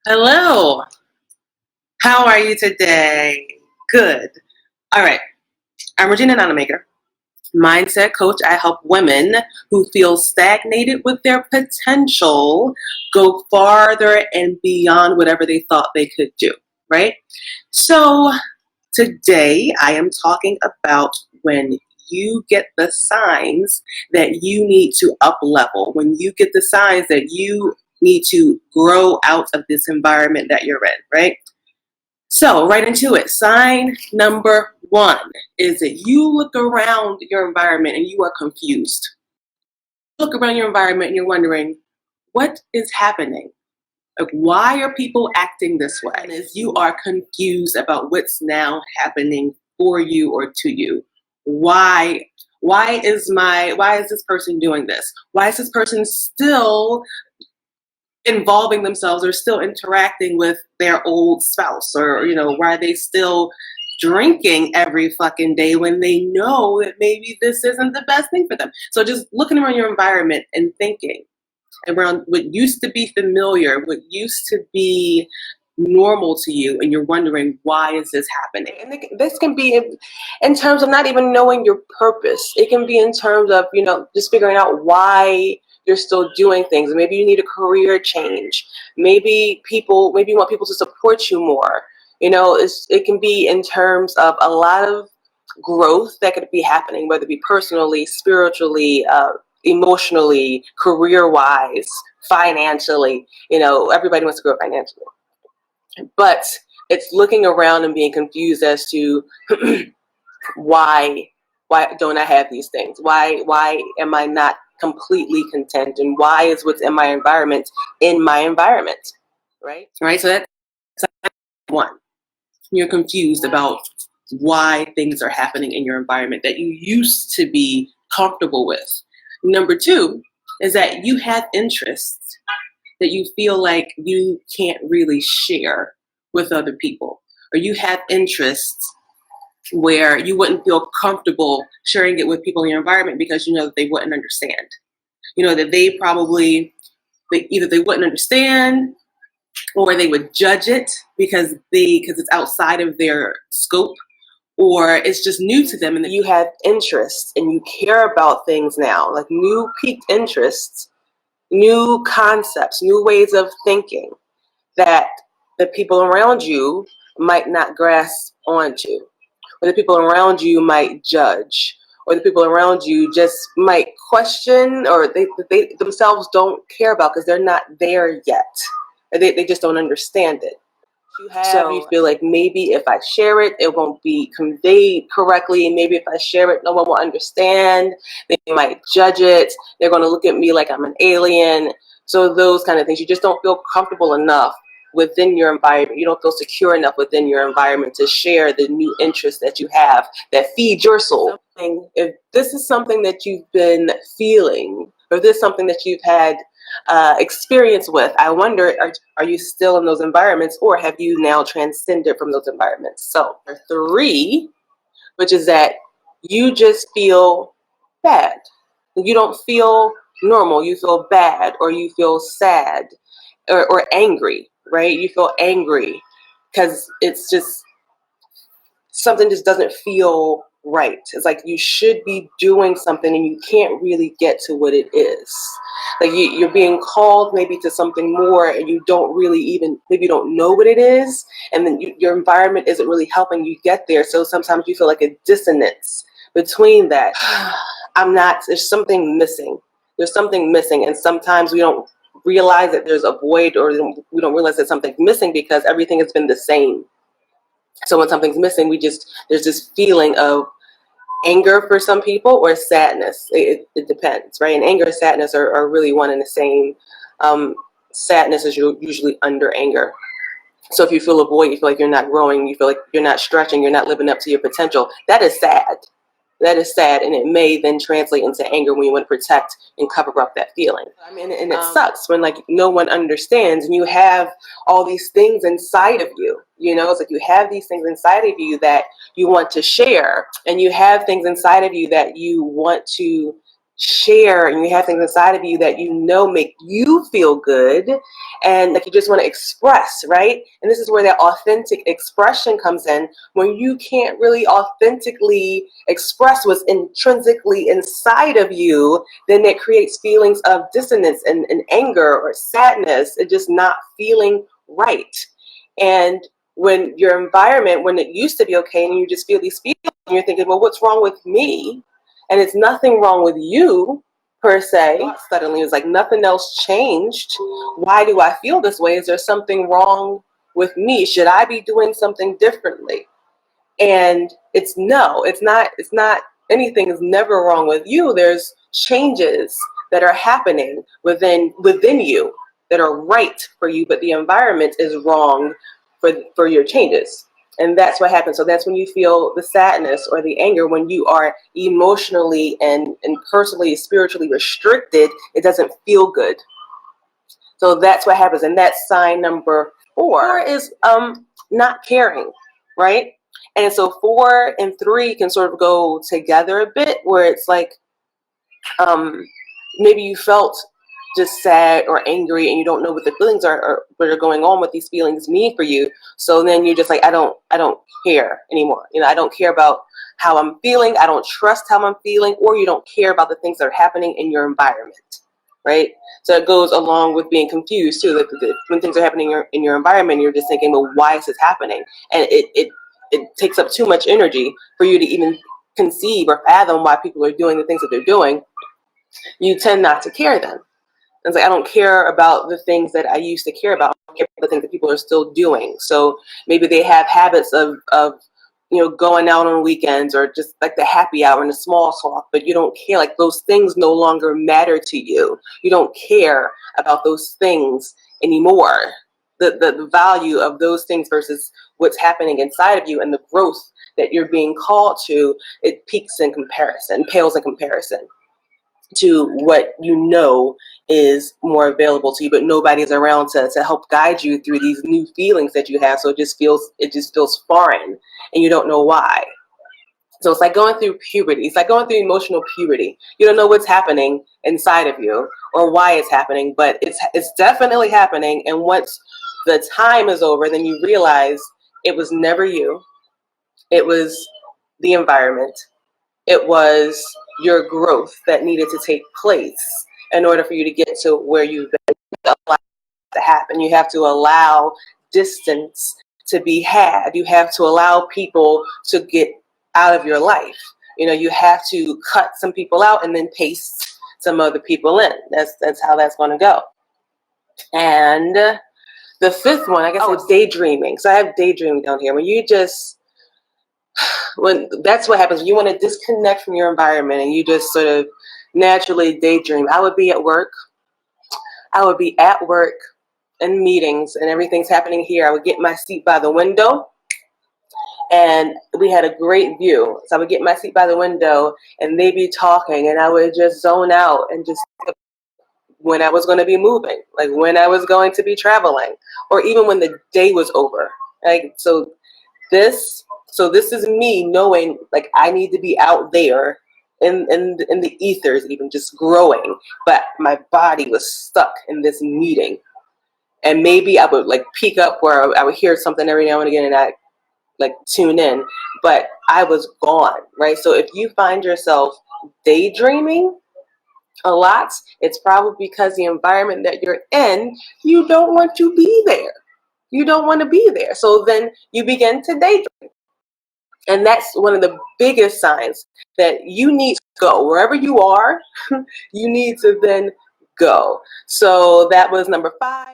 Hello. How are you today? Good. All right. I'm ReGina Nonemaker, mindset coach. I help women who feel stagnated with their potential go farther and beyond whatever they thought they could do, right? So today I am talking about when you get the signs that you need to up level, when you get the signs that you need to grow out of this environment that you're in, right? So, right into it. Sign number one is that you look around your environment and you are confused. Look around your environment and you're wondering, what is happening? Like, why are people acting this way? And if you are confused about what's now happening for you or to you, why? Why is this person doing this? Why is this person still involving themselves or still interacting with their old spouse, or why are they still drinking every fucking day when they know that maybe this isn't the best thing for them? So just looking around your environment and thinking around what used to be familiar, what used to be normal to you, and you're wondering, why is this happening? And this can be in terms of not even knowing your purpose. It can be in terms of just figuring out why you're still doing things. Maybe you need a career change. Maybe you want people to support you more. It can be in terms of a lot of growth that could be happening, whether it be personally, spiritually, emotionally, career-wise, financially. Everybody wants to grow financially. But it's looking around and being confused as to why don't I have these things? Why am I not completely content? And why is what's in my environment, right? Right. So that's one. You're confused about why things are happening in your environment that you used to be comfortable with. Number two is that you have interests that you feel like you can't really share with other people, or you have interests where you wouldn't feel comfortable sharing it with people in your environment because you know that they wouldn't understand. That either they wouldn't understand, or they would judge it because it's outside of their scope, or it's just new to them. And you have interests and you care about things now, like new piqued interests, new concepts, new ways of thinking that the people around you might not grasp onto, or the people around you might judge, or the people around you just might question, or they themselves don't care about because they're not there yet. Or they just don't understand it. You feel like maybe if I share it, it won't be conveyed correctly. Maybe if I share it, no one will understand. They might judge it. They're going to look at me like I'm an alien. So those kind of things. You just don't feel comfortable enough within your environment. You don't feel secure enough within your environment to share the new interests that you have that feed your soul. If this is something that you've been feeling, or this is something that you've had experience with, I wonder, are you still in those environments, or have you now transcended from those environments? So, three, which is that you just feel bad. You don't feel normal. You feel bad, or you feel sad, or angry, right? You feel angry because it's just something just doesn't feel right. It's like you should be doing something and you can't really get to what it is. Like you're being called maybe to something more, and you don't really even, maybe you don't know what it is, and then your environment isn't really helping you get there. So sometimes you feel like a dissonance between that. There's something missing. There's something missing, and sometimes we don't realize that there's a void, or we don't realize that something's missing because everything has been the same. So when something's missing, there's this feeling of anger for some people, or sadness. It depends, right? And anger and sadness are really one and the same. Sadness is usually under anger. So if you feel a void, you feel like you're not growing, you feel like you're not stretching, you're not living up to your potential, that is sad. That is sad, and it may then translate into anger when you want to protect and cover up that feeling. I mean, and it sucks when no one understands, and you have all these things inside of you. It's like you have these things inside of you that you want to share, and you have things inside of you that you want to share, and you have things inside of you that you know make you feel good, and like you just want to express, right? And this is where that authentic expression comes in. When you can't really authentically express what's intrinsically inside of you, then it creates feelings of dissonance and anger or sadness and just not feeling right. And when your environment, when it used to be okay, and you just feel these feelings, and you're thinking, well, what's wrong with me? And it's nothing wrong with you per se. Suddenly it's like nothing else changed. Why do I feel this way? Is there something wrong with me? Should I be doing something differently? And it's no, it's not anything is never wrong with you. There's changes that are happening within you that are right for you, but the environment is wrong for your changes. And that's what happens. So that's when you feel the sadness or the anger, when you are emotionally and personally, spiritually restricted. It doesn't feel good. So that's what happens. And that's sign number 4 is not caring, right? And so 4 and 3 can sort of go together a bit, where it's like maybe you felt just sad or angry and you don't know what the feelings are or what are going on, what these feelings mean for you. So then you're just like, I don't care anymore. You know, I don't care about how I'm feeling. I don't trust how I'm feeling, or you don't care about the things that are happening in your environment, right? So it goes along with being confused too. Like when things are happening in your environment, you're just thinking, well, why is this happening? And it takes up too much energy for you to even conceive or fathom why people are doing the things that they're doing. You tend not to care then. It's like, I don't care about the things that I used to care about. I don't care about the things that people are still doing. So maybe they have habits of going out on weekends, or just like the happy hour and the small talk, but you don't care. Like those things no longer matter to you. You don't care about those things anymore. The value of those things versus what's happening inside of you and the growth that you're being called to, it peaks in comparison, pales in comparison to what you know is more available to you, but nobody's around to help guide you through these new feelings that you have. So it just feels foreign, and you don't know why. So it's like going through puberty. It's like going through emotional puberty. You don't know what's happening inside of you or why it's happening, but it's definitely happening. And once the time is over, then you realize it was never you. It was the environment. It was your growth that needed to take place in order for you to get to where you've been. Allow to happen. You have to allow distance to be had. You have to allow people to get out of your life. You know, you have to cut some people out and then paste some other people in. That's how that's going to go. And the 5th one, I guess, it's daydreaming. So I have daydreaming down here. When that's what happens, when you want to disconnect from your environment and you just sort of naturally daydream. I would be at work in meetings and everything's happening here. I would get my seat by the window, and we had a great view. So I would get my seat by the window and they'd be talking, and I would just zone out and just when I was going to be moving, like when I was going to be traveling, or even when the day was over. Like this is me knowing like I need to be out there in the ethers, even just growing, but my body was stuck in this meeting. And maybe I would like peek up where I would hear something every now and again, and I like tune in, but I was gone, right? So if you find yourself daydreaming a lot, it's probably because the environment that you're in, you don't want to be there. You don't want to be there. So then you begin to daydream. And that's one of the biggest signs that you need to go. Wherever you are, you need to then go. So that was number 5.